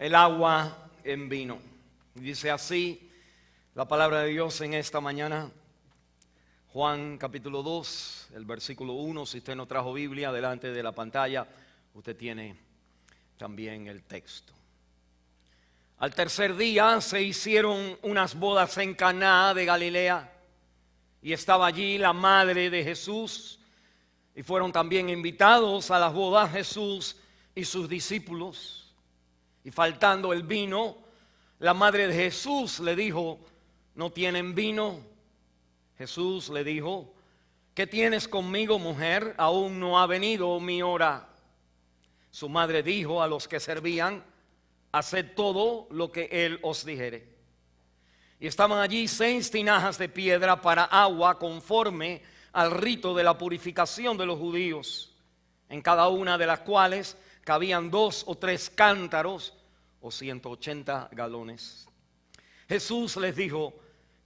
el agua en vino. Dice así la palabra de Dios en esta mañana. Juan capítulo 2, el versículo 1. Si usted no trajo Biblia, delante de la pantalla usted tiene también el texto. Al tercer día se hicieron unas bodas en Caná de Galilea, y estaba allí la madre de Jesús, y fueron también invitados a las bodas Jesús y sus discípulos. Y faltando el vino, la madre de Jesús le dijo: ¿no tienen vino? Jesús le dijo: ¿qué tienes conmigo, mujer? Aún no ha venido mi hora. Su madre dijo a los que servían: haced todo lo que él os dijere. Y estaban allí 6 tinajas de piedra para agua, conforme al rito de la purificación de los judíos, en cada una de las cuales cabían 2 o 3 cántaros o 180 galones. Jesús les dijo: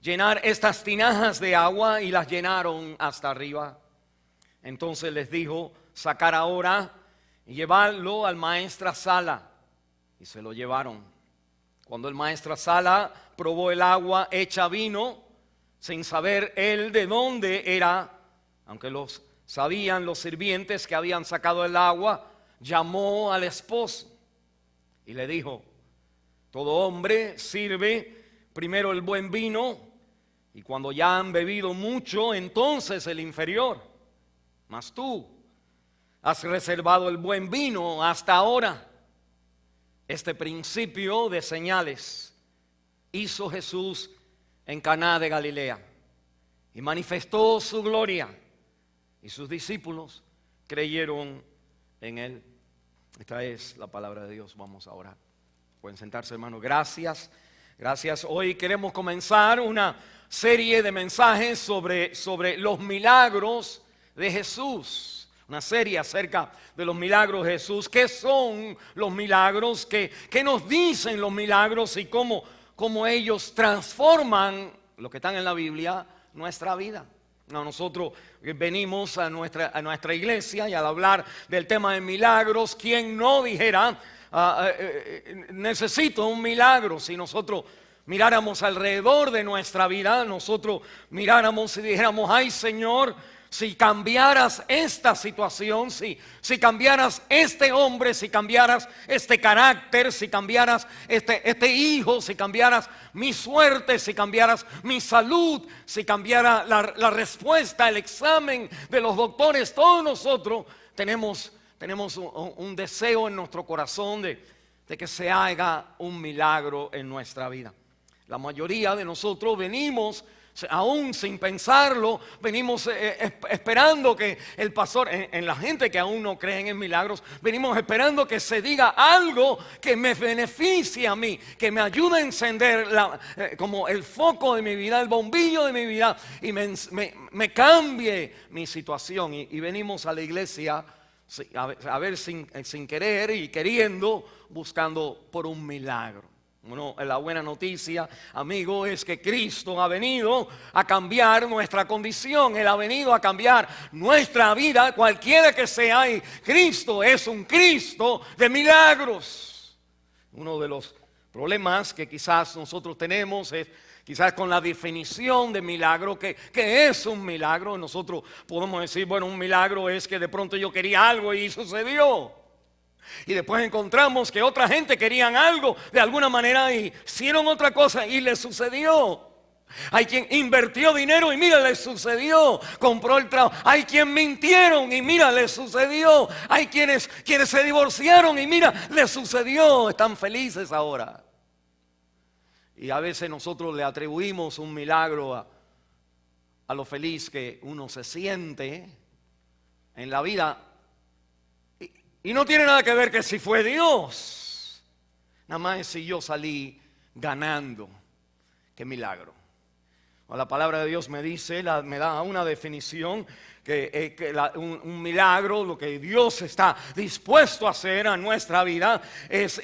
llenar estas tinajas de agua, y las llenaron hasta arriba. Entonces les dijo: sacar ahora y llevarlo al maestresala. Y se lo llevaron. Cuando el maestresala probó el agua hecha vino, sin saber él de dónde era, aunque los sabían los sirvientes que habían sacado el agua, llamó al esposo y le dijo: todo hombre sirve primero el buen vino, y cuando ya han bebido mucho, entonces el inferior. Mas tú has reservado el buen vino hasta ahora. Este principio de señales hizo Jesús en Caná de Galilea, y manifestó su gloria, y sus discípulos creyeron en él. Esta es la palabra de Dios. Vamos a orar. Pueden sentarse, hermanos. Gracias. Hoy queremos comenzar una serie de mensajes sobre los milagros de Jesús. Una serie acerca de los milagros de Jesús. ¿Qué son los milagros? ¿Qué nos dicen los milagros? Y cómo ellos transforman lo que está en la Biblia, nuestra vida. Nosotros venimos a nuestra iglesia, y al hablar del tema de milagros, ¿quién no dijera necesito un milagro? Si nosotros miráramos alrededor de nuestra vida, nosotros miráramos y dijéramos: ay, Señor, si cambiaras esta situación, si cambiaras este hombre, si cambiaras este carácter, si cambiaras este hijo, si cambiaras mi suerte, si cambiaras mi salud, si cambiara la respuesta, el examen de los doctores, todos nosotros tenemos un deseo en nuestro corazón de que se haga un milagro en nuestra vida. La mayoría de nosotros venimos, aún sin pensarlo, venimos esperando que el pastor, en la gente que aún no creen en milagros, venimos esperando que se diga algo que me beneficie a mí, que me ayude a encender como el foco de mi vida, el bombillo de mi vida, y me cambie mi situación. Y venimos a la iglesia a ver sin querer y queriendo, buscando por un milagro. Bueno, la buena noticia, amigo, es que Cristo ha venido a cambiar nuestra condición. Él ha venido a cambiar nuestra vida, cualquiera que sea, y Cristo es un Cristo de milagros. Uno de los problemas que quizás nosotros tenemos es quizás con la definición de milagro. ¿Qué es un milagro? Nosotros podemos decir: bueno, un milagro es que de pronto yo quería algo y sucedió. Y después encontramos que otra gente querían algo de alguna manera y hicieron otra cosa y les sucedió. Hay quien invirtió dinero y mira, les sucedió. Compró el trabajo. Hay quien mintieron y mira, les sucedió. Hay quienes se divorciaron y mira, les sucedió. Están felices ahora. Y a veces nosotros le atribuimos un milagro a lo feliz que uno se siente en la vida. Y no tiene nada que ver que si fue Dios. Nada más es si yo salí ganando. ¡Qué milagro! La palabra de Dios me dice, me da una definición, un milagro, lo que Dios está dispuesto a hacer a nuestra vida, es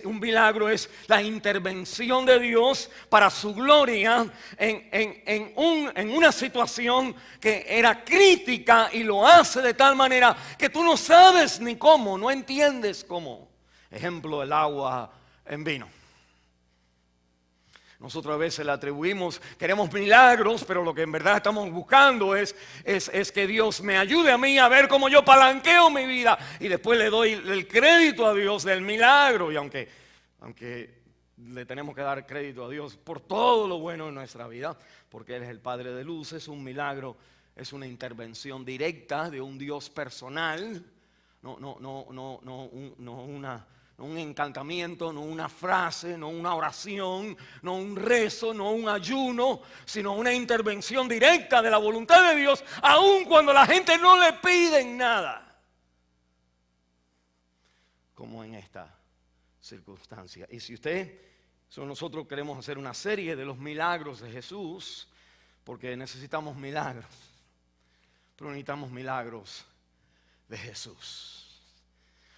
un milagro, es la intervención de Dios para su gloria en una situación que era crítica, y lo hace de tal manera que tú no sabes ni cómo, no entiendes cómo. Ejemplo, el agua en vino. Nosotros a veces le atribuimos, queremos milagros, pero lo que en verdad estamos buscando es que Dios me ayude a mí a ver cómo yo palanqueo mi vida. Y después le doy el crédito a Dios del milagro. Y aunque le tenemos que dar crédito a Dios por todo lo bueno en nuestra vida, porque Él es el Padre de luz, es un milagro, es una intervención directa de un Dios personal, no un encantamiento, no una frase, no una oración, no un rezo, no un ayuno, sino una intervención directa de la voluntad de Dios, aun cuando la gente no le pide nada, como en esta circunstancia. Y si nosotros queremos hacer una serie de los milagros de Jesús, porque necesitamos milagros, pero necesitamos milagros de Jesús.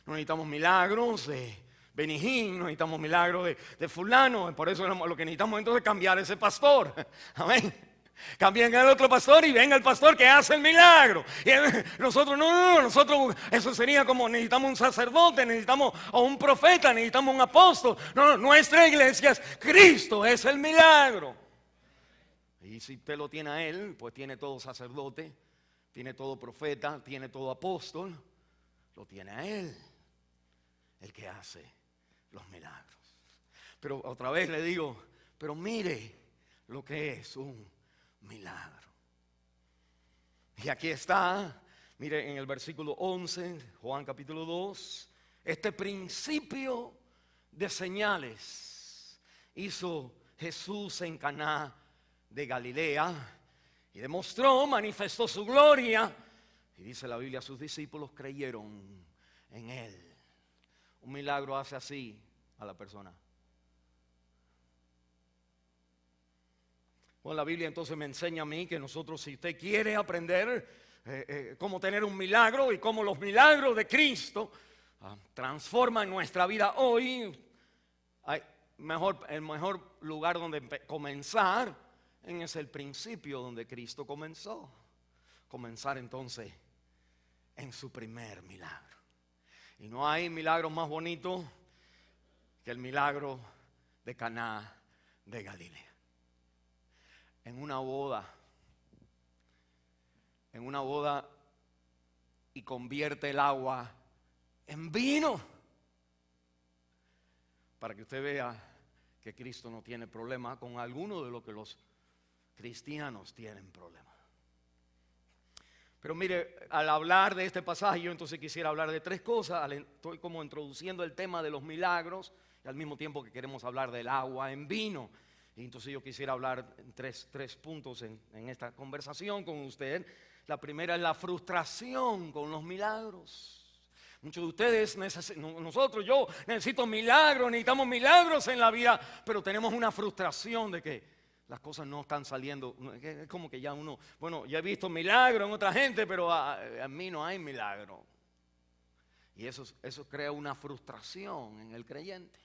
No necesitamos milagros de Benijín, no necesitamos milagros de fulano. Por eso lo que necesitamos entonces es cambiar ese pastor. Amén. Cambien al otro pastor y venga el pastor que hace el milagro. Y nosotros nosotros eso sería como necesitamos un sacerdote, necesitamos un profeta, necesitamos un apóstol. No, nuestra iglesia es Cristo, es el milagro. Y si usted lo tiene a Él, pues tiene todo sacerdote, tiene todo profeta, tiene todo apóstol, lo tiene a Él, el que hace los milagros. Pero otra vez le digo, pero mire lo que es un milagro. Y aquí está, mire en el versículo 11, Juan capítulo 2, este principio de señales hizo Jesús en Caná de Galilea y demostró, manifestó su gloria. Y dice la Biblia, sus discípulos creyeron en Él. Un milagro hace así a la persona. Bueno, la Biblia entonces me enseña a mí que nosotros, si usted quiere aprender cómo tener un milagro y cómo los milagros de Cristo transforman nuestra vida hoy, el mejor lugar donde comenzar es el principio donde Cristo comenzó. Comenzar entonces en su primer milagro. Y no hay milagro más bonito que el milagro de Caná de Galilea. En una boda, y convierte el agua en vino. Para que usted vea que Cristo no tiene problema con alguno de lo que los cristianos tienen problema. Pero mire, al hablar de este pasaje, yo entonces quisiera hablar de tres cosas. Estoy como introduciendo el tema de los milagros y al mismo tiempo que queremos hablar del agua en vino. Y entonces yo quisiera hablar en tres puntos en esta conversación con usted. La primera es la frustración con los milagros. Muchos de ustedes, yo necesito milagros, necesitamos milagros en la vida, pero tenemos una frustración de que las cosas no están saliendo. Es como que ya ya he visto milagros en otra gente, pero a mí no hay milagro. Y eso crea una frustración en el creyente.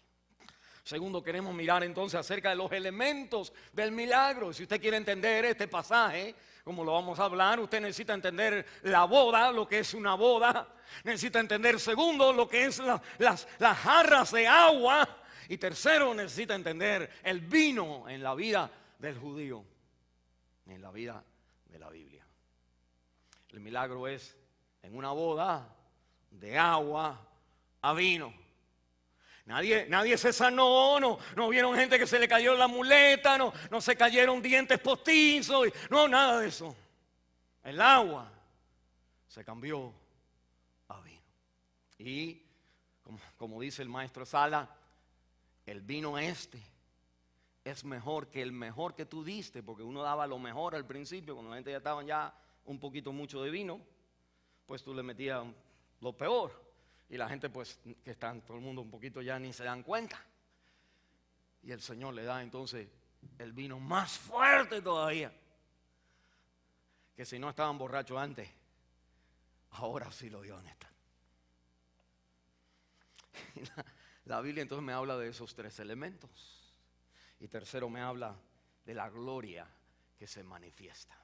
Segundo, queremos mirar entonces acerca de los elementos del milagro. Si usted quiere entender este pasaje, como lo vamos a hablar, usted necesita entender la boda, lo que es una boda. Necesita entender, segundo, lo que es las jarras de agua. Y tercero, necesita entender el vino en la vida del judío, en la vida de la Biblia. El milagro es en una boda de agua a vino. Nadie se sanó, no vieron gente que se le cayó la muleta, no se cayeron dientes postizos, no, nada de eso. El agua se cambió a vino. Y como dice el maestro Sala, el vino es mejor que el mejor que tú diste, porque uno daba lo mejor al principio, cuando la gente ya estaba ya un poquito mucho de vino, pues tú le metías lo peor. Y la gente pues que están todo el mundo un poquito ya ni se dan cuenta. Y el Señor le da entonces el vino más fuerte todavía. Que si no estaban borrachos antes, ahora sí lo dio en esta. La Biblia entonces me habla de esos tres elementos. Y tercero me habla de la gloria que se manifiesta.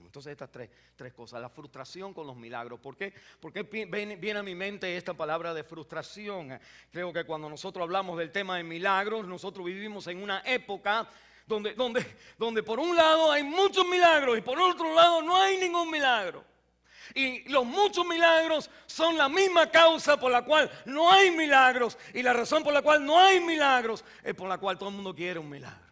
Entonces estas tres cosas, la frustración con los milagros. ¿Por qué? Porque viene a mi mente esta palabra de frustración. Creo que cuando nosotros hablamos del tema de milagros, nosotros vivimos en una época donde por un lado hay muchos milagros y por otro lado no hay ningún milagro. Y los muchos milagros son la misma causa por la cual no hay milagros. Y la razón por la cual no hay milagros es por la cual todo el mundo quiere un milagro.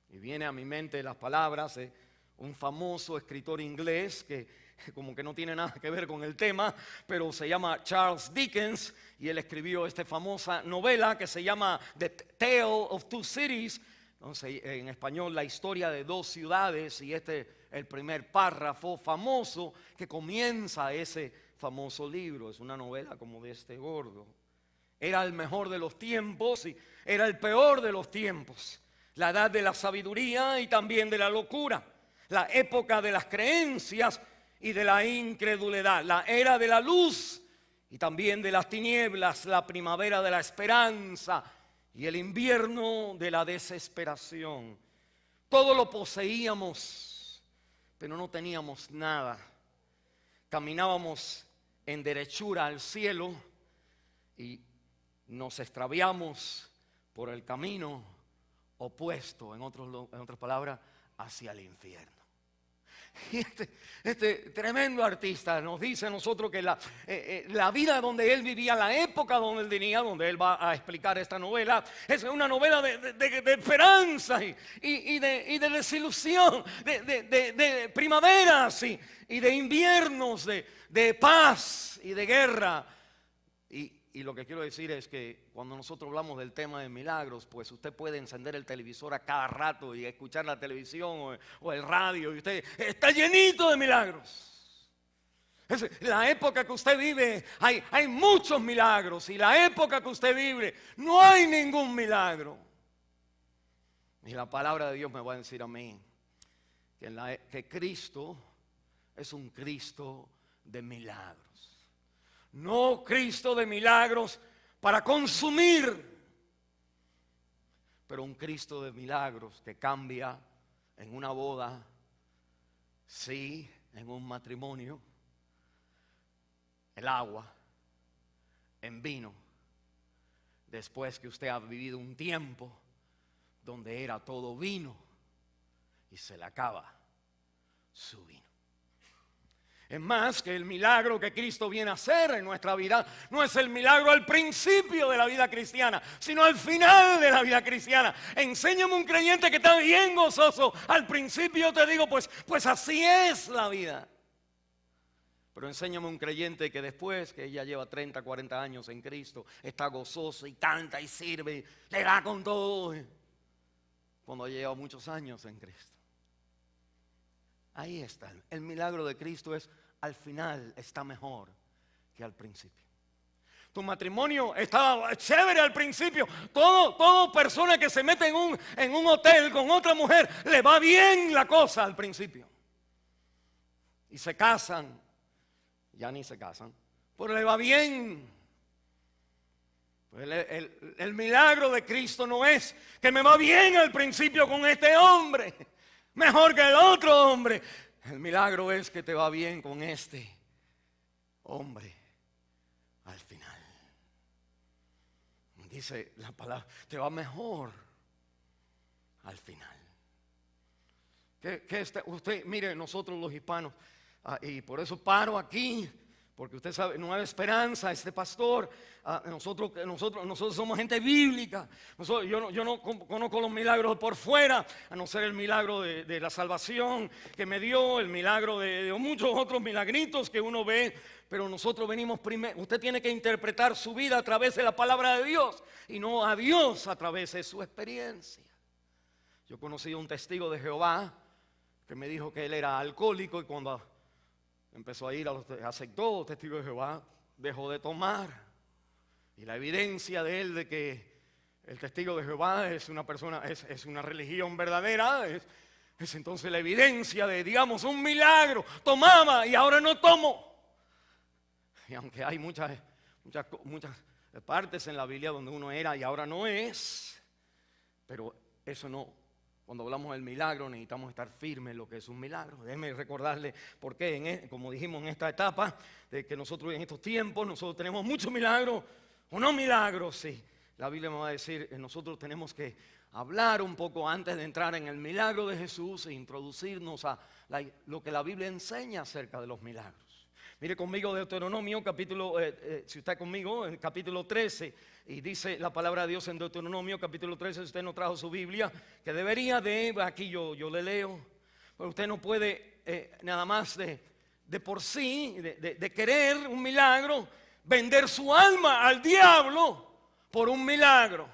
Y viene a mi mente las palabras de un famoso escritor inglés que como que no tiene nada que ver con el tema, pero se llama Charles Dickens, y él escribió esta famosa novela que se llama The Tale of Two Cities. Entonces, en español, la historia de dos ciudades, y el primer párrafo famoso que comienza ese famoso libro. Es una novela como de este gordo. Era el mejor de los tiempos y era el peor de los tiempos. La edad de la sabiduría y también de la locura. La época de las creencias y de la incredulidad. La era de la luz y también de las tinieblas. La primavera de la esperanza y el invierno de la desesperación. Todo lo poseíamos, pero no teníamos nada. Caminábamos en derechura al cielo y nos extraviamos por el camino opuesto, en otras palabras, hacia el infierno. Y este tremendo artista nos dice a nosotros que la vida donde él vivía, la época donde él venía, donde él va a explicar esta novela, es una novela de esperanza y de desilusión, de primaveras y de inviernos, de paz y de guerra. Y lo que quiero decir es que cuando nosotros hablamos del tema de milagros, pues usted puede encender el televisor a cada rato y escuchar la televisión o el radio y usted está llenito de milagros. La época que usted vive hay muchos milagros, y la época que usted vive no hay ningún milagro. Y la palabra de Dios me va a decir a mí que Cristo es un Cristo de milagros. No Cristo de milagros para consumir, pero un Cristo de milagros que cambia en una boda, sí, en un matrimonio, el agua en vino, después que usted ha vivido un tiempo donde era todo vino y se le acaba su vino. Es más, que el milagro que Cristo viene a hacer en nuestra vida no es el milagro al principio de la vida cristiana, sino al final de la vida cristiana. Enséñame un creyente que está bien gozoso. Al principio te digo, pues así es la vida. Pero enséñame un creyente que después, que ya lleva 30, 40 años en Cristo, está gozoso y canta y sirve, le da con todo, cuando lleva muchos años en Cristo. Ahí está. El milagro de Cristo es, al final está mejor que al principio. Tu matrimonio estaba chévere al principio. Toda persona que se mete en un hotel con otra mujer, le va bien la cosa al principio. Y se casan, ya ni se casan, pero le va bien. El milagro de Cristo no es que me va bien al principio con este hombre, mejor que el otro hombre. El milagro es que te va bien con este hombre al final. Dice la palabra, te va mejor al final. Usted, mire, nosotros los hispanos, y por eso paro aquí, porque usted sabe, Nueva Esperanza, este pastor, nosotros somos gente bíblica. Yo no conozco los milagros por fuera, a no ser el milagro de la salvación que me dio, el milagro de muchos otros milagritos que uno ve. Pero nosotros venimos primero. Usted tiene que interpretar su vida a través de la palabra de Dios y no a Dios a través de su experiencia. Yo conocí a un testigo de Jehová que me dijo que él era alcohólico, y cuando empezó a ir aceptó los testigos de Jehová, dejó de tomar. Y la evidencia de él de que el testigo de Jehová es una persona, es una religión verdadera, es entonces la evidencia de, digamos, un milagro. Tomaba y ahora no tomo. Y aunque hay muchas partes en la Biblia donde uno era y ahora no es, pero eso no Cuando hablamos del milagro necesitamos estar firmes en lo que es un milagro. Déjenme recordarle por qué, como dijimos en esta etapa, de que nosotros en estos tiempos, nosotros tenemos muchos milagros o no milagros. Sí, la Biblia me va a decir, nosotros tenemos que hablar un poco antes de entrar en el milagro de Jesús e introducirnos a lo que la Biblia enseña acerca de los milagros. Mire conmigo Deuteronomio, capítulo, si usted está conmigo, en capítulo 13, y dice la palabra de Dios en Deuteronomio, capítulo 13, si usted no trajo su Biblia, que debería de, aquí yo le leo, pero usted no puede nada más de por sí, de querer un milagro, vender su alma al diablo por un milagro.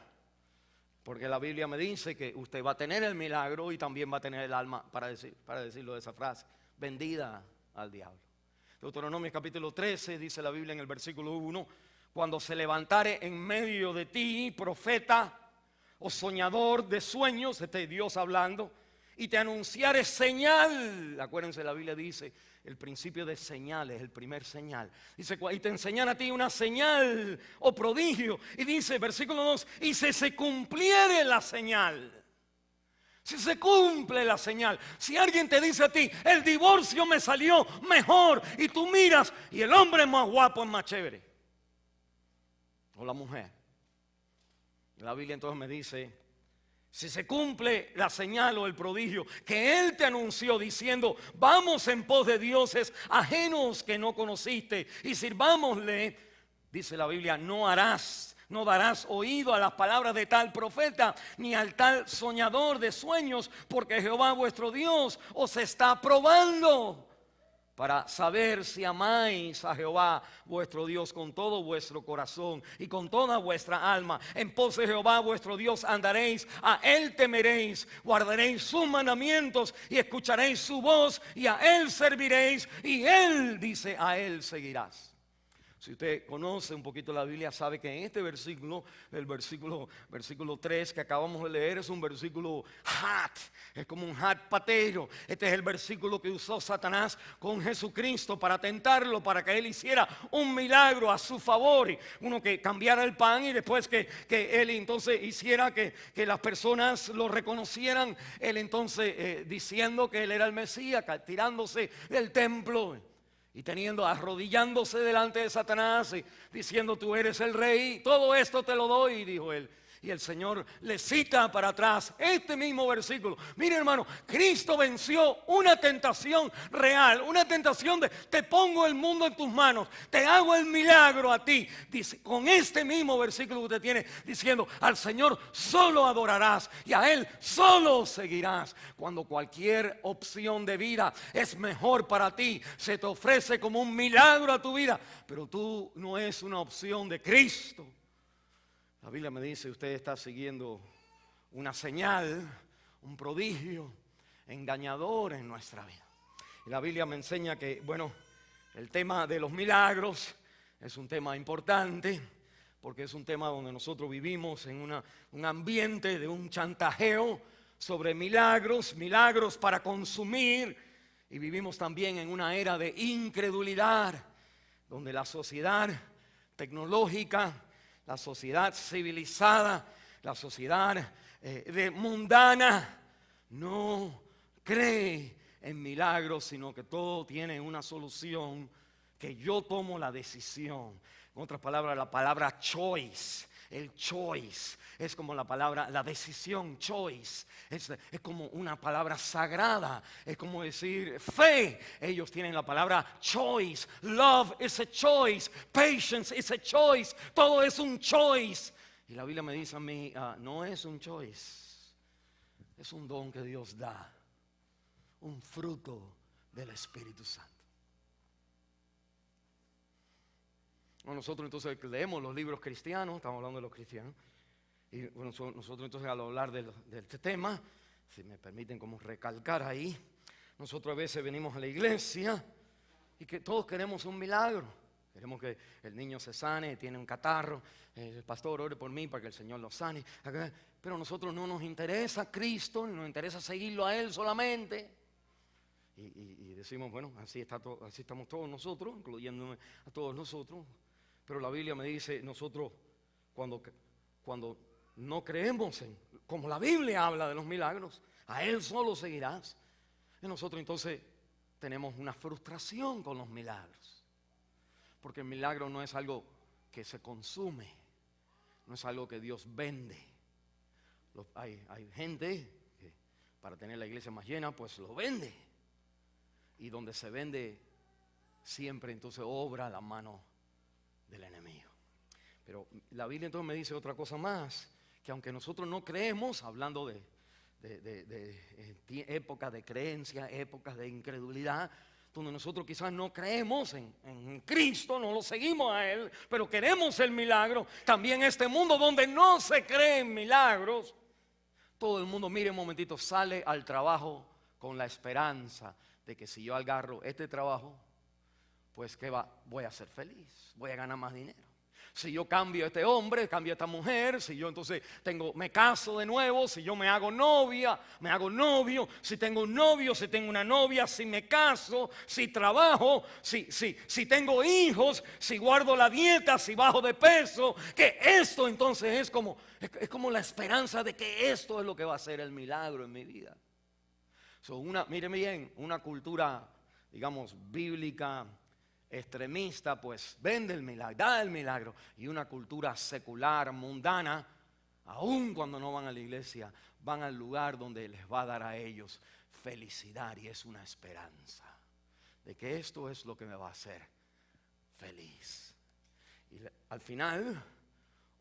Porque la Biblia me dice que usted va a tener el milagro y también va a tener el alma, para decirlo de esa frase, vendida al diablo. Deuteronomio capítulo 13 dice la Biblia en el versículo 1, cuando se levantare en medio de ti profeta o soñador de sueños, este es Dios hablando, y te anunciare señal, acuérdense la Biblia dice, el principio de señales, el primer señal, dice, y te enseñan a ti una señal o prodigio, y dice versículo 2, y si se cumpliere la señal. Si se cumple la señal, si alguien te dice a ti, el divorcio me salió mejor, y tú miras y el hombre es más guapo, es más chévere, o la mujer, la Biblia entonces me dice, si se cumple la señal o el prodigio que Él te anunció diciendo, vamos en pos de dioses ajenos que no conociste y sirvámosle, dice la Biblia, no darás oído a las palabras de tal profeta, ni al tal soñador de sueños, porque Jehová vuestro Dios os está probando para saber si amáis a Jehová vuestro Dios con todo vuestro corazón y con toda vuestra alma. En pos de Jehová vuestro Dios andaréis, a Él temeréis, guardaréis sus mandamientos y escucharéis su voz y a Él serviréis y Él, dice, a Él seguirás. Si usted conoce un poquito la Biblia, sabe que en este versículo, el versículo 3 que acabamos de leer, es un versículo hot, es como un hot potato. Este es el versículo que usó Satanás con Jesucristo para tentarlo, para que Él hiciera un milagro a su favor. Uno que cambiara el pan y después que Él entonces hiciera que las personas lo reconocieran. Él entonces diciendo que Él era el Mesías, tirándose del templo. Y arrodillándose delante de Satanás y diciendo, tú eres el rey, todo esto te lo doy, dijo él. Y el Señor le cita para atrás este mismo versículo. Mire, hermano, Cristo venció una tentación real, una tentación de te pongo el mundo en tus manos, te hago el milagro a ti. Dice, con este mismo versículo que usted tiene diciendo, al Señor solo adorarás y a Él solo seguirás. Cuando cualquier opción de vida es mejor para ti, se te ofrece como un milagro a tu vida, pero tú no es una opción de Cristo. La Biblia me dice, usted está siguiendo una señal, un prodigio engañador en nuestra vida. Y la Biblia me enseña que, bueno, el tema de los milagros es un tema importante, porque es un tema donde nosotros vivimos en un ambiente de un chantajeo sobre milagros para consumir, y vivimos también en una era de incredulidad, donde la sociedad tecnológica, la sociedad civilizada, la sociedad mundana no cree en milagros, sino que todo tiene una solución, que yo tomo la decisión. En otras palabras, la palabra choice, el choice es como la decisión, choice, es como una palabra sagrada, es como decir fe. Ellos tienen la palabra choice, love is a choice, patience is a choice, todo es un choice. Y la Biblia me dice a mí, no es un choice, es un don que Dios da, un fruto del Espíritu Santo. Nosotros entonces leemos los libros cristianos, estamos hablando de los cristianos, y bueno, nosotros entonces al hablar de este tema, si me permiten como recalcar ahí, nosotros a veces venimos a la iglesia y que todos queremos un milagro. Queremos que el niño se sane, tiene un catarro, el pastor ore por mí para que el Señor lo sane. Pero a nosotros no nos interesa Cristo, nos interesa seguirlo a Él solamente. Y decimos, bueno, así estamos todos nosotros, incluyéndome a todos nosotros. Pero la Biblia me dice, nosotros cuando no creemos en, como la Biblia habla de los milagros, a Él solo seguirás. Y nosotros entonces tenemos una frustración con los milagros, porque el milagro no es algo que se consume, no es algo que Dios vende. Hay gente que para tener la iglesia más llena pues lo vende, y donde se vende siempre entonces obra la mano del enemigo. Pero la Biblia entonces me dice otra cosa más, que aunque nosotros no creemos, hablando de épocas de creencia, épocas de incredulidad, donde nosotros quizás no creemos en Cristo, no lo seguimos a Él, pero queremos el milagro. También este mundo donde no se creen milagros, todo el mundo, mire un momentito, sale al trabajo con la esperanza de que si yo agarro este trabajo, pues ¿qué va? Voy a ser feliz, voy a ganar más dinero. Si yo cambio a este hombre, cambio a esta mujer, si yo entonces me caso de nuevo, si yo me hago novia, me hago novio, si tengo un novio, si tengo una novia, si me caso, si trabajo, si tengo hijos, si guardo la dieta, si bajo de peso, que esto entonces es como la esperanza de que esto es lo que va a ser el milagro en mi vida. Míreme bien, una cultura, digamos, bíblica, extremista, pues vende el milagro, da el milagro. Y una cultura secular, mundana, aun cuando no van a la iglesia, van al lugar donde les va a dar a ellos felicidad, y es una esperanza de que esto es lo que me va a hacer feliz. Y al final,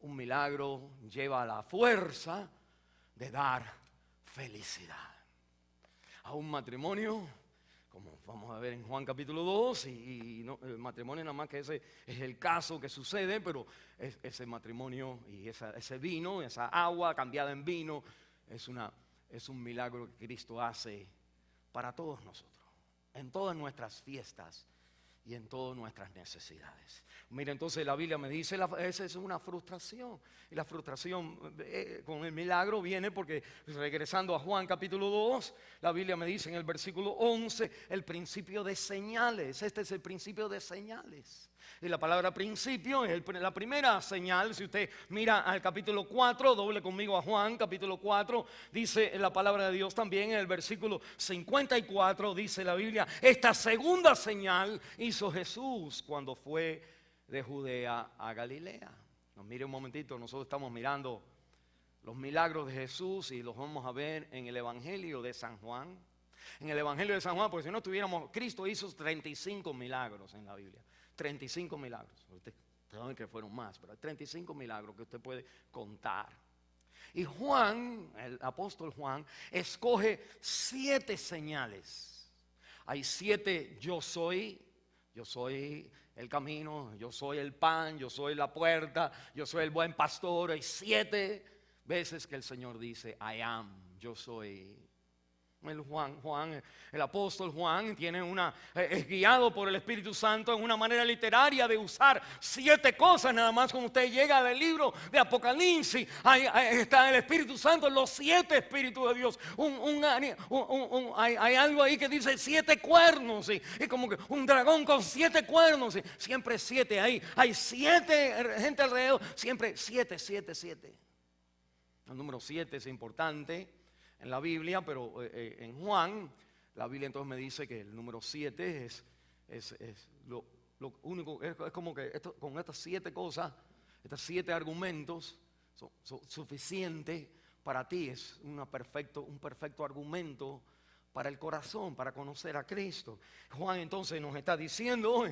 un milagro lleva a la fuerza de dar felicidad. A un matrimonio, como vamos a ver en Juan capítulo 2, y no, el matrimonio nada más que ese es el caso que sucede, pero ese matrimonio y ese vino, esa agua cambiada en vino, es un milagro que Cristo hace para todos nosotros, en todas nuestras fiestas y en todas nuestras necesidades. Mira, entonces la Biblia me dice, esa es una frustración. Y la frustración con el milagro viene porque, regresando a Juan capítulo 2, la Biblia me dice en el versículo 11, el principio de señales. Este es el principio de señales. Y la palabra principio es la primera señal. Si usted mira al capítulo 4, doble conmigo a Juan, capítulo 4, dice la palabra de Dios también en el versículo 54, dice la Biblia, esta segunda señal hizo Jesús cuando fue de Judea a Galilea. Mire un momentito, nosotros estamos mirando los milagros de Jesús y los vamos a ver en el Evangelio de San Juan. En el Evangelio de San Juan, porque si no tuviéramos, Cristo hizo 35 milagros en la Biblia. 35 milagros. Ustedes saben que fueron más, pero hay 35 milagros que usted puede contar. Y Juan, el apóstol Juan, escoge 7 señales. Hay 7 yo soy el camino, yo soy el pan, yo soy la puerta, yo soy el buen pastor. Hay 7 veces que el Señor dice I am, yo soy. El apóstol Juan es guiado por el Espíritu Santo en una manera literaria de usar 7 cosas nada más. Cuando usted llega del libro de Apocalipsis, está el Espíritu Santo, los 7 Espíritus de Dios. Hay algo ahí que dice 7 cuernos, y como que un dragón con 7 cuernos, siempre 7 ahí. Hay 7 gente alrededor, siempre 7. El número 7 es importante en la Biblia, pero en Juan, la Biblia entonces me dice que el número 7 es lo único, es como que con estas 7 cosas, estos 7 argumentos son suficientes para ti. Es un perfecto argumento para el corazón, para conocer a Cristo. Juan entonces nos está diciendo,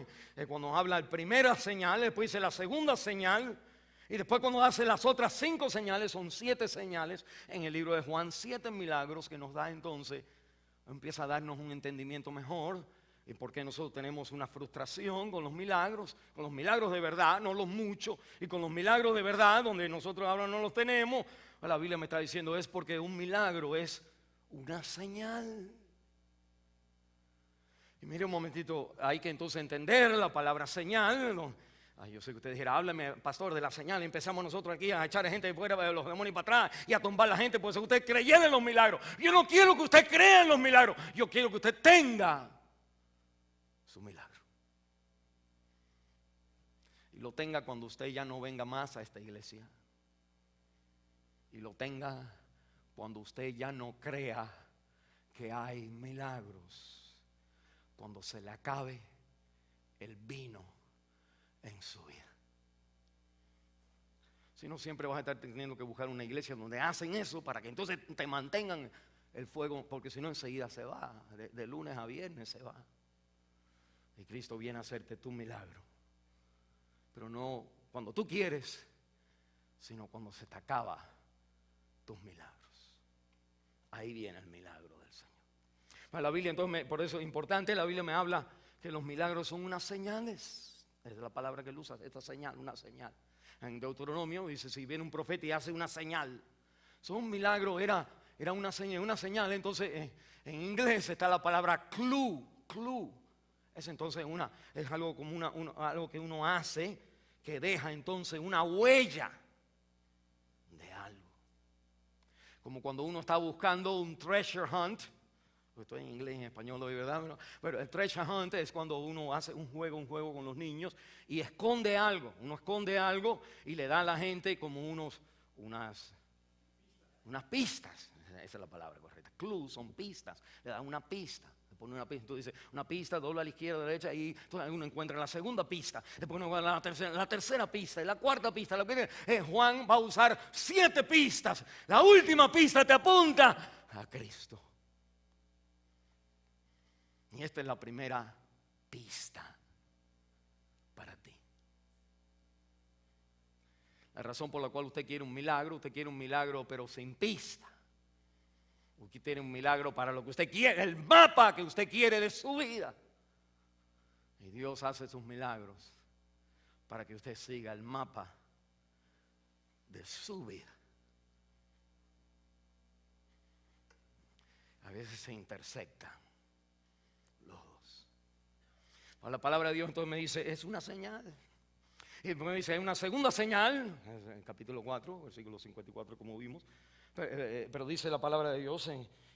cuando habla de primera señal, después dice la segunda señal, y después cuando hace las otras 5 señales, son 7 señales en el libro de Juan, 7 milagros que nos da entonces, empieza a darnos un entendimiento mejor. Y porque nosotros tenemos una frustración con los milagros de verdad, no los muchos, y con los milagros de verdad, donde nosotros ahora no los tenemos, la Biblia me está diciendo es porque un milagro es una señal. Y mire un momentito, hay que entonces entender la palabra señal. Yo sé que usted dijera, háblame, pastor, de la señal. Y empezamos nosotros aquí a echar a gente de fuera de los demonios para atrás y a tumbar a la gente, pues usted creyera en los milagros. Yo no quiero que usted crea en los milagros, yo quiero que usted tenga su milagro. Y lo tenga cuando usted ya no venga más a esta iglesia. y lo tenga cuando usted ya no crea que hay milagros, cuando se le acabe el vino en su vida. Si no, siempre vas a estar teniendo que buscar una iglesia donde hacen eso para que entonces te mantengan el fuego, porque si no enseguida se va, de lunes a viernes se va. Y Cristo viene a hacerte tu milagro, pero no cuando tú quieres, sino cuando se te acaba tus milagros. Ahí viene el milagro del Señor. Bueno, la Biblia entonces, por eso es importante, la Biblia me habla que los milagros son unas señales. Es la palabra que él usa, esta señal, una señal. En Deuteronomio dice, si viene un profeta y hace una señal. Un milagro era una señal. Entonces en inglés está la palabra clue. Es entonces es algo como algo que uno hace que deja entonces una huella de algo. Como cuando uno está buscando un treasure hunt. Estoy en inglés y en español hoy, ¿verdad? Pero el treasure hunt es cuando uno hace un juego con los niños y esconde algo. Uno esconde algo y le da a la gente como unas pistas. Esa es la palabra correcta. Clues son pistas. Le dan una pista. Le pone una pista. Tú dices, una pista, dobla a la izquierda, a la derecha y entonces uno encuentra la segunda pista. Después uno encuentra la tercera pista y la cuarta pista. Juan va a usar 7 pistas. La última pista te apunta a Cristo. Y esta es la primera pista para ti. La razón por la cual usted quiere un milagro pero sin pista. Usted quiere un milagro para lo que usted quiere, el mapa que usted quiere de su vida. Y Dios hace sus milagros para que usted siga el mapa de su vida. A veces se intersecta los dos. La palabra de Dios entonces me dice, es una señal. Y me dice, hay una segunda señal, en el capítulo 4, versículo 54 como vimos. Pero dice la palabra de Dios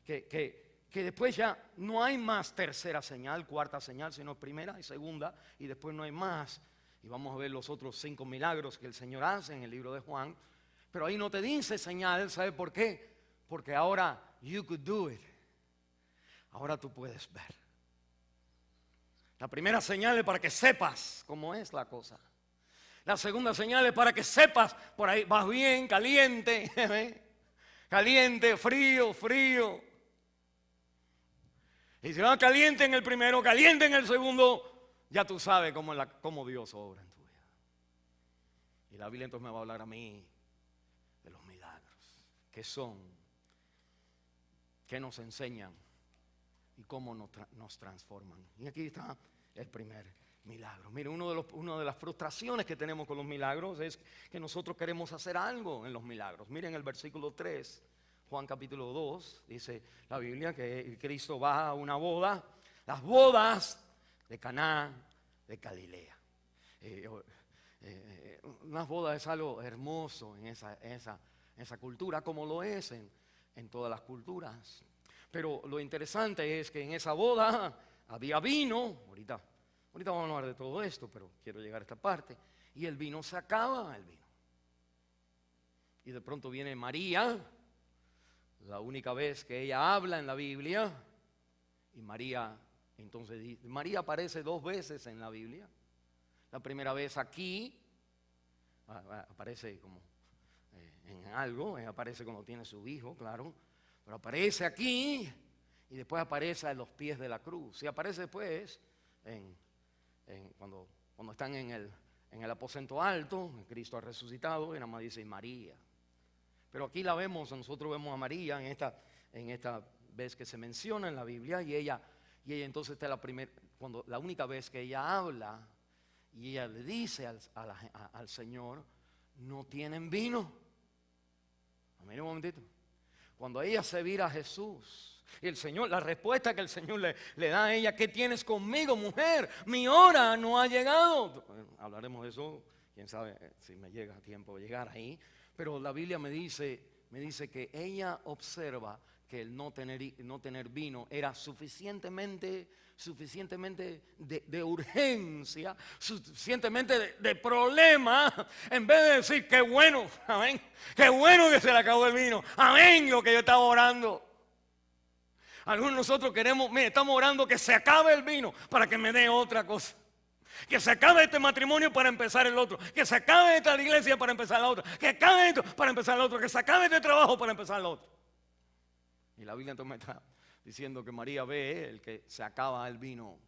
que después ya no hay más tercera señal, cuarta señal, sino primera y segunda, y después no hay más. Y vamos a ver los otros 5 milagros que el Señor hace en el libro de Juan. Pero ahí no te dice señal, ¿sabe por qué? Porque ahora you could do it. Ahora tú puedes ver. La primera señal es para que sepas cómo es la cosa. La segunda señal es para que sepas, por ahí vas bien, caliente, caliente, frío. Y si vas caliente en el primero, caliente en el segundo, ya tú sabes cómo Dios obra en tu vida. Y la Biblia entonces me va a hablar a mí de los milagros, qué son, qué nos enseñan y cómo nos transforman. Y aquí está el primer milagro. Mire, una de las frustraciones que tenemos con los milagros es que nosotros queremos hacer algo en los milagros. Miren el versículo 3, Juan capítulo 2, dice la Biblia que Cristo va a una boda, las bodas de Caná de Galilea. Una boda es algo hermoso en esa cultura, como lo es en todas las culturas. Pero lo interesante es que en esa boda había vino. Ahorita vamos a hablar de todo esto, pero quiero llegar a esta parte. Y el vino se acaba, el vino. Y de pronto viene María, la única vez que ella habla en la Biblia. Y María aparece 2 veces en la Biblia. La primera vez aquí, aparece como en algo, aparece cuando tiene su hijo, claro. Pero aparece aquí y después aparece a los pies de la cruz. Y aparece después cuando están en el aposento alto, Cristo ha resucitado y nada más dice María. Pero aquí nosotros vemos a María en esta vez que se menciona en la Biblia y ella entonces está la única vez que ella habla y ella le dice al Señor, no tienen vino. Mira un momentito. Cuando ella se vira a Jesús y el Señor, la respuesta que el Señor le da a ella, ¿qué tienes conmigo, mujer? Mi hora no ha llegado. Hablaremos de eso, quién sabe si me llega tiempo de llegar ahí. Pero la Biblia me dice que ella observa que el no tener vino era suficientemente de urgencia, suficientemente de problema, en vez de decir qué bueno, amén, qué bueno que se le acabó el vino, amén, lo que yo estaba orando. Algunos de nosotros estamos orando que se acabe el vino para que me dé otra cosa. Que se acabe este matrimonio para empezar el otro. Que se acabe esta iglesia para empezar la otra. Que acabe esto para empezar el otro. Que se acabe este trabajo para empezar el otro. Y la Biblia entonces me está diciendo que María ve el que se acaba el vino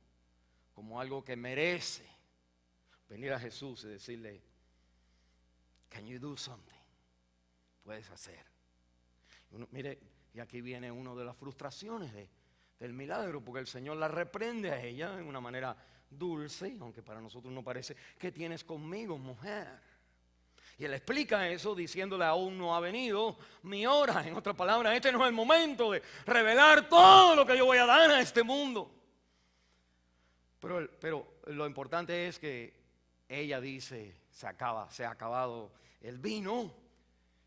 como algo que merece venir a Jesús y decirle, can you do something? Puedes hacer. Mire, y aquí viene una de las frustraciones del milagro, porque el Señor la reprende a ella en una manera dulce, aunque para nosotros no parece. ¿Qué tienes conmigo, mujer? Y él explica eso diciéndole, aún no ha venido mi hora. En otras palabras, este no es el momento de revelar todo lo que yo voy a dar a este mundo. Pero lo importante es que ella dice, se ha acabado el vino.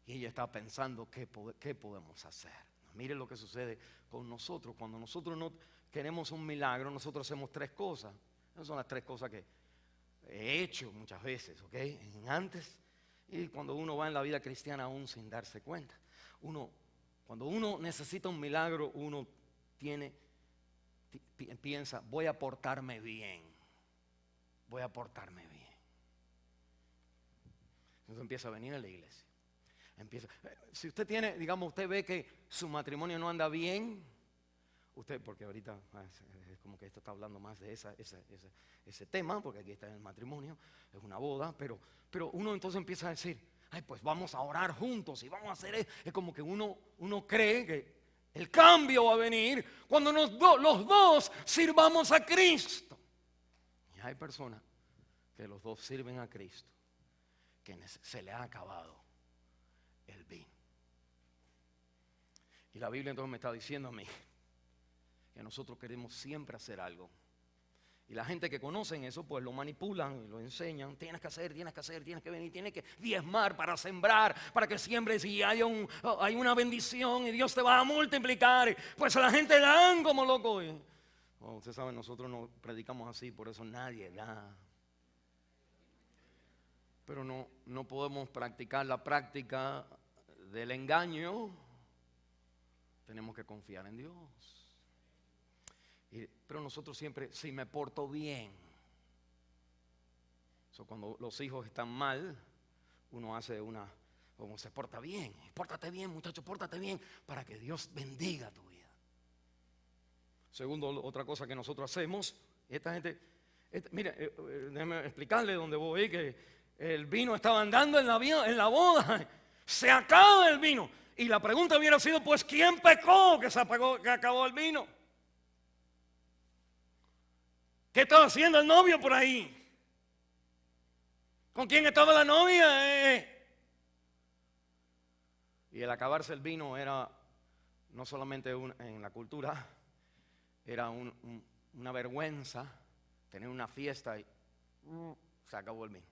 Y ella está pensando, ¿qué podemos hacer? Mire lo que sucede con nosotros. Cuando nosotros no queremos un milagro, nosotros hacemos tres cosas. Esas son las tres cosas que he hecho muchas veces, ¿ok? Antes y cuando uno va en la vida cristiana aún sin darse cuenta. Cuando uno necesita un milagro, uno piensa, voy a portarme bien. Voy a portarme bien. Entonces empieza a venir a la iglesia. Si usted usted ve que su matrimonio no anda bien, porque ahorita es como que esto está hablando más de ese tema, porque aquí está el matrimonio, es una boda, pero uno entonces empieza a decir, ay, pues vamos a orar juntos y vamos a hacer eso. Es como que uno cree que el cambio va a venir cuando los dos sirvamos a Cristo. Y hay personas que los dos sirven a Cristo, que se le ha acabado el vino. Y la Biblia entonces me está diciendo a mí que nosotros queremos siempre hacer algo. Y la gente que conocen eso, pues lo manipulan y lo enseñan. Tienes que hacer, tienes que venir, tienes que diezmar para sembrar, para que siembres y hay una bendición y Dios te va a multiplicar. Pues la gente dan como loco. Usted sabe, nosotros no predicamos así, por eso nadie da. Pero no podemos practicar la práctica del engaño. Tenemos que confiar en Dios. Pero nosotros siempre, si me porto bien. Cuando los hijos están mal, uno hace como se porta bien. Pórtate bien, muchacho, pórtate bien, para que Dios bendiga tu vida. Segundo, otra cosa que nosotros hacemos, esta gente, mire, déjeme explicarle dónde voy, que el vino estaba andando en la boda. Se acaba el vino. Y la pregunta hubiera sido, pues, ¿quién pecó que acabó el vino? ¿Qué estaba haciendo el novio por ahí? ¿Con quién estaba la novia? Y el acabarse el vino era no solamente en la cultura, era una vergüenza tener una fiesta y se acabó el vino.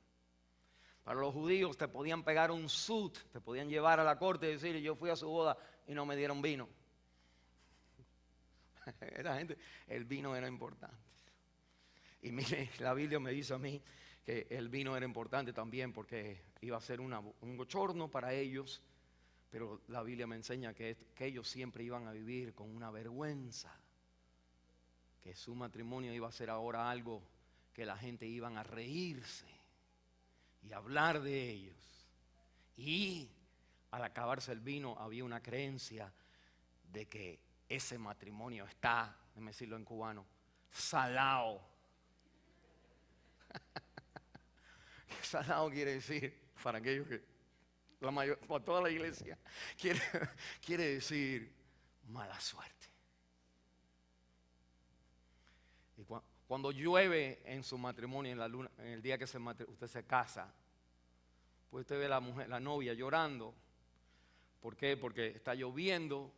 Para los judíos te podían pegar un sut, te podían llevar a la corte y decir, yo fui a su boda y no me dieron vino. El vino era importante. Y mire, la Biblia me dice a mí que el vino era importante también porque iba a ser un bochorno para ellos. Pero la Biblia me enseña que ellos siempre iban a vivir con una vergüenza. Que su matrimonio iba a ser ahora algo que la gente iban a reírse y hablar de ellos. Y al acabarse el vino había una creencia de que ese matrimonio está, déjame decirlo en cubano, salado. Salado quiere decir, para aquellos que, para toda la iglesia, quiere decir mala suerte. Y cuando llueve en su matrimonio, en la luna, en el día que usted se casa, pues usted ve la novia llorando. ¿Por qué? Porque está lloviendo,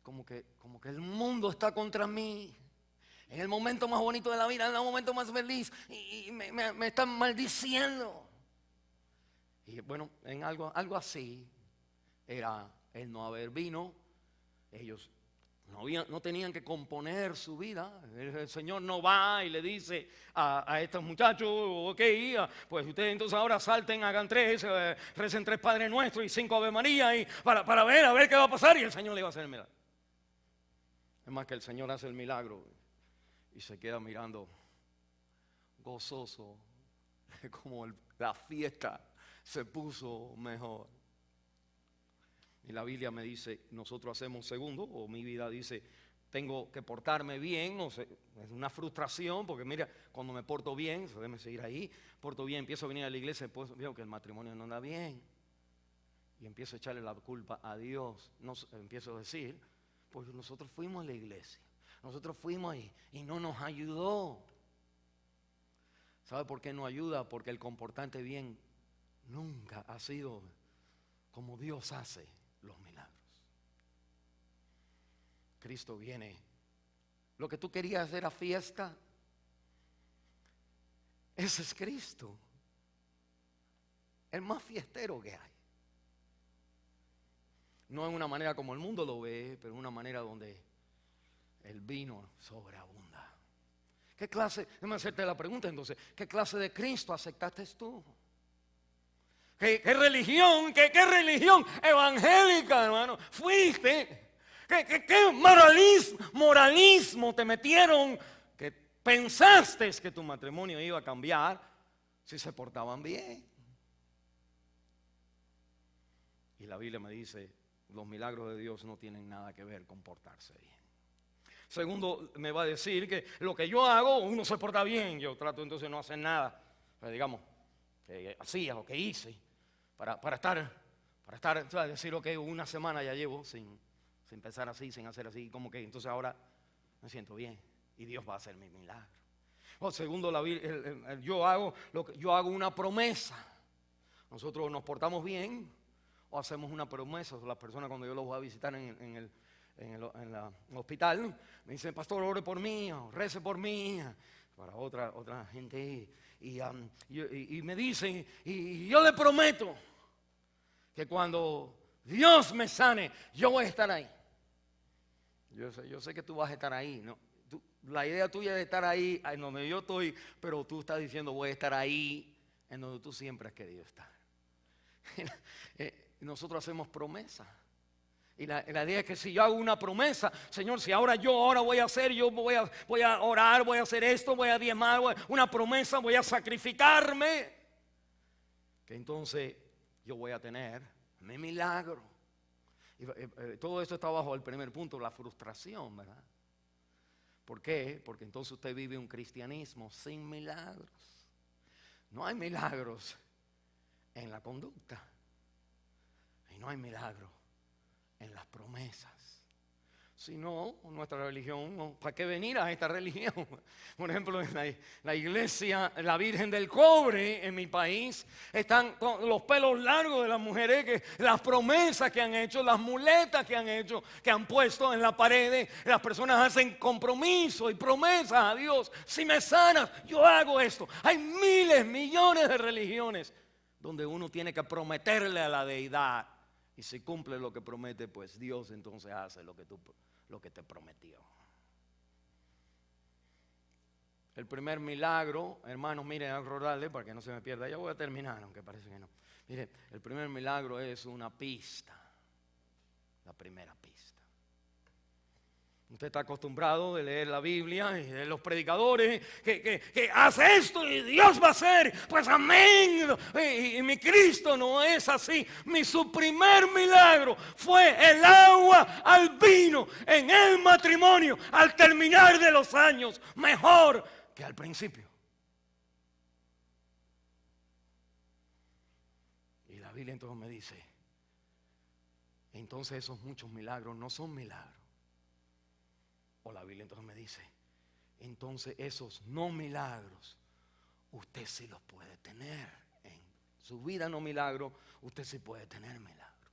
como que el mundo está contra mí. En el momento más bonito de la vida, en el momento más feliz, y me están maldiciendo. Y bueno, en algo así era el no haber vino Ellos no tenían que componer su vida. El Señor no va y le dice a estos muchachos, ok, pues ustedes entonces ahora salten, hagan 3, recen 3 Padre Nuestro y 5 Ave María y para ver a ver qué va a pasar, y el Señor le va a hacer el milagro. Es más, que el Señor hace el milagro y se queda mirando gozoso, como la fiesta se puso mejor. Y la Biblia me dice, nosotros hacemos segundo, o mi vida dice, tengo que portarme bien, no sé, es una frustración, porque mira, cuando me porto bien, déjeme seguir ahí, porto bien, empiezo a venir a la iglesia, después veo que el matrimonio no anda bien, y empiezo a echarle la culpa a Dios, empiezo a decir, pues nosotros fuimos a la iglesia, nosotros fuimos ahí, y no nos ayudó. ¿Sabe por qué no ayuda? Porque el comportarte bien nunca ha sido como Dios hace los milagros. Cristo viene. Lo que tú querías era fiesta, ese es Cristo, el más fiestero que hay. No en una manera como el mundo lo ve, pero en una manera donde el vino sobreabunda. ¿Qué clase? Déjame hacerte la pregunta entonces, ¿qué clase de Cristo aceptaste tú? ¿Qué religión, qué religión evangélica, hermano, fuiste? ¿Qué moralismo te metieron que pensaste que tu matrimonio iba a cambiar si se portaban bien? Y la Biblia me dice, los milagros de Dios no tienen nada que ver con portarse bien. Segundo, me va a decir que lo que yo hago, uno se porta bien, yo trato entonces de no hacer nada, pero digamos, que hacía o que hice. Para estar, decir, ok, una semana ya llevo sin pensar así, sin hacer así, como que entonces ahora me siento bien y Dios va a hacer mi milagro. O segundo, yo hago una promesa. Nosotros nos portamos bien o hacemos una promesa. Las personas cuando yo los voy a visitar en el hospital me dicen, pastor, ore por mí, o rece por mí. Para otra gente y me dicen, y yo le prometo que cuando Dios me sane, yo voy a estar ahí. Yo sé que tú vas a estar ahí, ¿no? La idea tuya de estar ahí en donde yo estoy, pero tú estás diciendo voy a estar ahí en donde tú siempre has querido estar. Nosotros hacemos promesas. Y la idea es que si yo hago una promesa, Señor, si ahora voy a hacer, yo voy a orar, voy a hacer esto, voy a diezmar, una promesa, voy a sacrificarme, que entonces yo voy a tener mi milagro. Y todo esto está bajo el primer punto, la frustración, ¿verdad? ¿Por qué? Porque entonces usted vive un cristianismo sin milagros. No hay milagros en la conducta y no hay milagros en las promesas. Si no, nuestra religión, ¿para qué venir a esta religión? Por ejemplo, en la iglesia, la Virgen del Cobre en mi país, están con los pelos largos de las mujeres, las promesas que han hecho, las muletas que han hecho, que han puesto en la pared. Las personas hacen compromiso y promesas a Dios. Si me sanas, yo hago esto. Hay miles, millones de religiones donde uno tiene que prometerle a la deidad. Y si cumple lo que promete, pues Dios entonces hace lo que te prometió. El primer milagro, hermanos, miren, a rodarle para que no se me pierda. Ya voy a terminar, aunque parece que no. Miren, el primer milagro es una pista. La primera pista. Usted está acostumbrado de leer la Biblia y de los predicadores que hace esto y Dios va a hacer. Pues amén. Y mi Cristo no es así. Su primer milagro fue el agua al vino en el matrimonio al terminar de los años. Mejor que al principio. Y la Biblia entonces me dice, entonces esos muchos milagros no son milagros. O la Biblia entonces me dice, entonces esos no milagros, usted sí los puede tener. En su vida no milagro, usted sí puede tener milagro.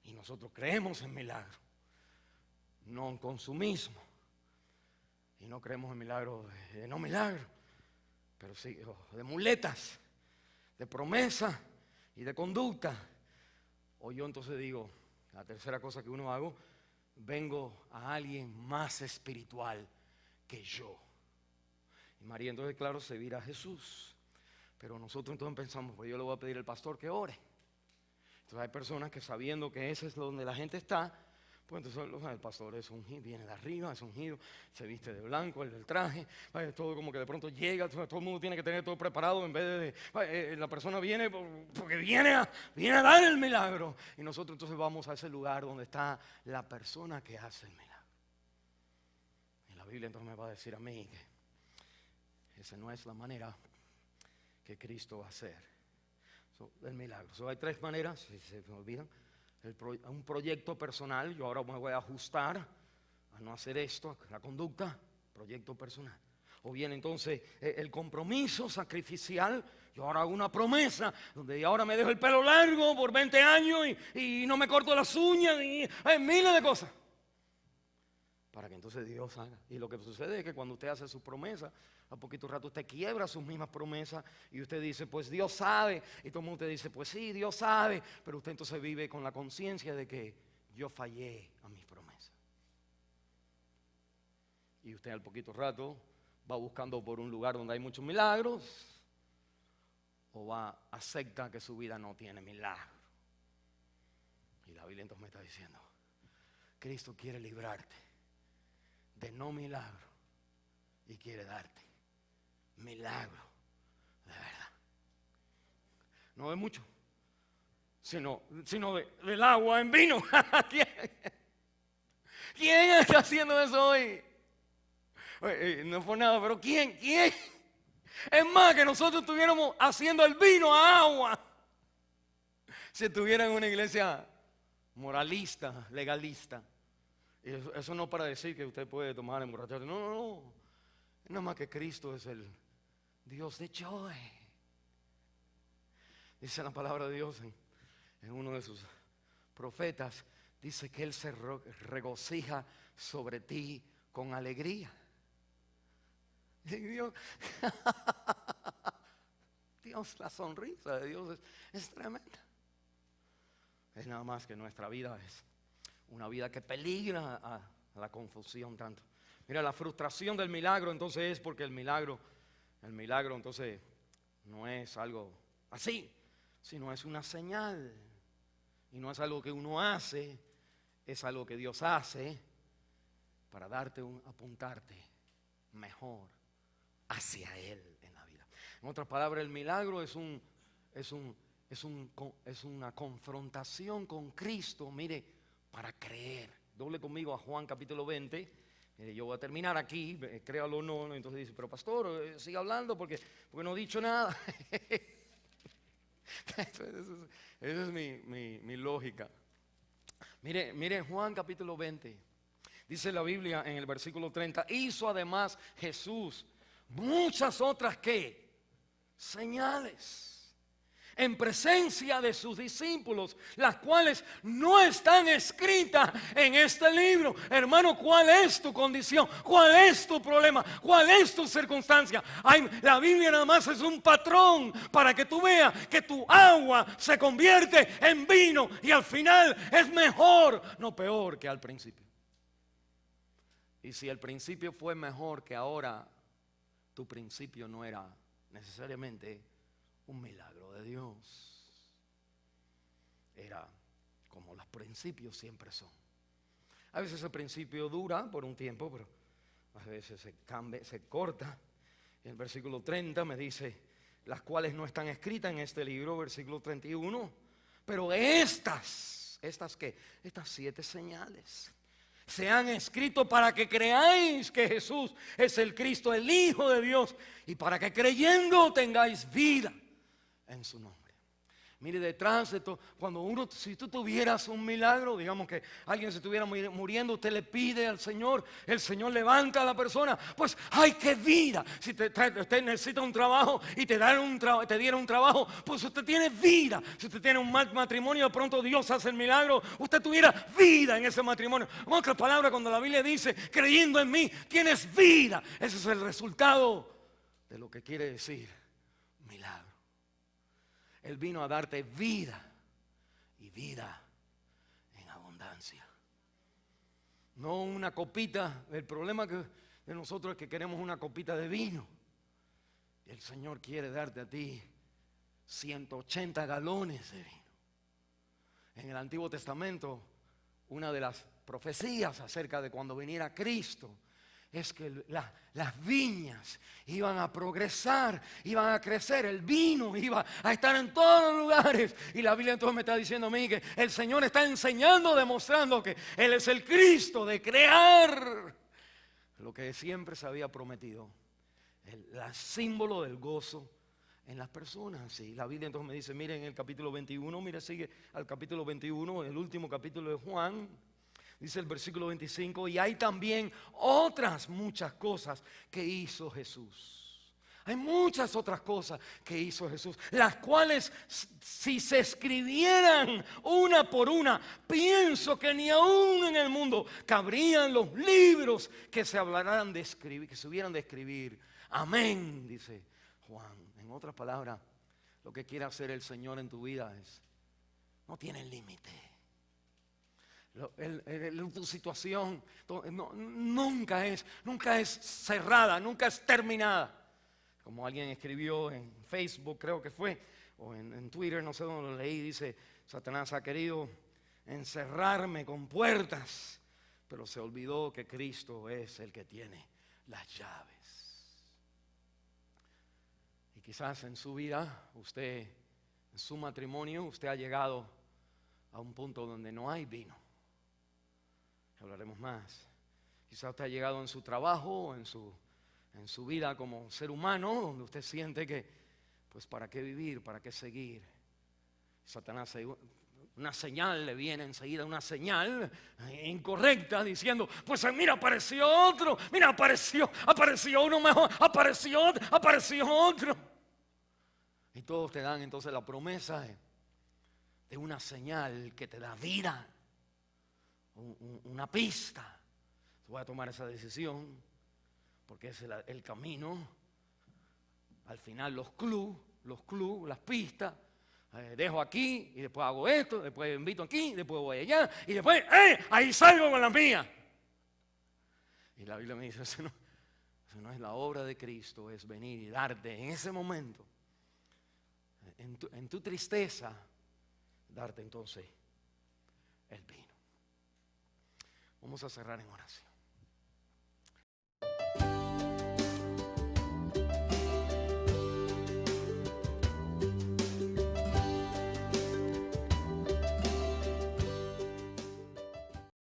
Y nosotros creemos en milagro, no en consumismo. Y no creemos en milagros de no milagro, pero sí de muletas, de promesa y de conducta. O yo entonces digo, La tercera cosa que uno hago, vengo a alguien más espiritual que yo. Y María entonces, claro, se vira a Jesús. Pero nosotros entonces pensamos, pues yo le voy a pedir al pastor que ore. Entonces hay personas que sabiendo que ese es donde la gente está, pues entonces el pastor es ungido, viene de arriba, es ungido, se viste de blanco, el del traje, todo como que de pronto llega, todo el mundo tiene que tener todo preparado en vez de la persona viene porque viene a dar el milagro. Y nosotros entonces vamos a ese lugar donde está la persona que hace el milagro. Y la Biblia entonces me va a decir a mí que esa no es la manera que Cristo va a hacer el milagro. Hay tres maneras, si se me olvidan. Un proyecto personal, yo ahora me voy a ajustar a no hacer esto, la conducta, proyecto personal. O bien entonces el compromiso sacrificial, yo ahora hago una promesa donde ahora me dejo el pelo largo por 20 años y no me corto las uñas y hay miles de cosas. Para que entonces Dios haga. Y lo que sucede es que cuando usted hace sus promesas, a poquito rato usted quiebra sus mismas promesas y usted dice, pues Dios sabe. Y todo el mundo te dice, pues sí, Dios sabe. Pero usted entonces vive con la conciencia de que yo fallé a mis promesas. Y usted al poquito rato va buscando por un lugar donde hay muchos milagros o acepta que su vida no tiene milagro. Y la Biblia entonces me está diciendo, Cristo quiere librarte de no milagro y quiere darte milagro de verdad. No de mucho, sino del agua en vino. ¿Quién está haciendo eso hoy? No fue nada, pero ¿quién? Es más, que nosotros estuviéramos haciendo el vino a agua si estuviera en una iglesia moralista, legalista. Eso no para decir que usted puede tomar emborracharse. No. Nada más que Cristo es el Dios de joy. Dice la palabra de Dios en uno de sus profetas. Dice que Él se regocija sobre ti con alegría. Y Dios, la sonrisa de Dios es tremenda. Es nada más que nuestra vida es una vida que peligra a la confusión tanto. Mira, la frustración del milagro entonces es porque el milagro entonces no es algo así, sino es una señal. Y no es algo que uno hace, es algo que Dios hace para apuntarte mejor hacia Él en la vida. En otras palabras, el milagro es una confrontación con Cristo, mire, para creer. Doble conmigo a Juan capítulo 20. Yo voy a terminar aquí, créalo o no. Entonces dice, pero pastor, siga hablando porque no he dicho nada. Esa es mi lógica. Mire Juan capítulo 20. Dice la Biblia en el versículo 30. Hizo además Jesús muchas otras ¿qué? Señales en presencia de sus discípulos, las cuales no están escritas en este libro. Hermano, ¿cuál es tu condición? ¿Cuál es tu problema? ¿Cuál es tu circunstancia? La Biblia nada más es un patrón para que tú veas que tu agua se convierte en vino y al final es mejor, no peor que al principio. Y si el principio fue mejor que ahora, tu principio no era necesariamente un milagro de Dios. Era como los principios siempre son. A veces el principio dura por un tiempo, pero a veces se cambia, se corta. Y el versículo 30 me dice, las cuales no están escritas en este libro, versículo 31. Pero estas ¿qué? Estas 7 señales se han escrito para que creáis que Jesús es el Cristo, el Hijo de Dios, y para que creyendo tengáis vida en su nombre. Mire, detrás de todo, si tú tuvieras un milagro, digamos que alguien se estuviera muriendo, usted le pide al Señor, el Señor levanta a la persona, pues ¡ay, qué vida! Si usted necesita un trabajo y te diera un trabajo, pues usted tiene vida. Si usted tiene un mal matrimonio, de pronto Dios hace el milagro, usted tuviera vida en ese matrimonio. En otras palabras, cuando la Biblia dice, creyendo en mí, tienes vida, ese es el resultado de lo que quiere decir milagro. Él vino a darte vida y vida en abundancia. no una copita. El problema de nosotros es que queremos una copita de vino. Y el Señor quiere darte a ti 180 galones de vino. En el Antiguo Testamento, una de las profecías acerca de cuando viniera Cristo es que las viñas iban a progresar, iban a crecer, el vino iba a estar en todos los lugares. Y la Biblia entonces me está diciendo a mí que el Señor está enseñando, demostrando que Él es el Cristo de crear lo que siempre se había prometido, el símbolo del gozo en las personas. Y la Biblia entonces me dice, miren, en el capítulo 21, mire, sigue al capítulo 21, el último capítulo de Juan. Dice el versículo 25, y hay también otras muchas cosas que hizo Jesús. Hay muchas otras cosas que hizo Jesús, las cuales si se escribieran una por una, pienso que ni aún en el mundo cabrían los libros que se hablarán de escribir, que se hubieran de escribir. Amén, dice Juan. En otras palabras, lo que quiere hacer el Señor en tu vida no tiene límite. Tu situación nunca es cerrada, nunca es terminada. Como alguien escribió en Facebook, creo que fue, o en Twitter, no sé dónde lo leí, dice, Satanás ha querido encerrarme con puertas, pero se olvidó que Cristo es el que tiene las llaves. Y quizás en su vida, usted, en su matrimonio, usted ha llegado a un punto donde no hay vino. Hablaremos más. Quizás usted ha llegado en su trabajo, en su vida como ser humano, donde usted siente que, pues, ¿para qué vivir? ¿Para qué seguir? Satanás, una señal le viene enseguida, una señal incorrecta, diciendo, pues mira, apareció otro, mira, apareció uno mejor, apareció otro. Y todos te dan entonces la promesa de una señal que te da vida. Una pista. Voy a tomar esa decisión porque es el camino. Al final los clubs, las pistas. Dejo aquí y después hago esto, después invito aquí, después voy allá y después ahí salgo con la mía. Y la Biblia me dice, eso no es la obra de Cristo, es venir y darte en ese momento, en tu tristeza, darte entonces el vino. Vamos a cerrar en oración.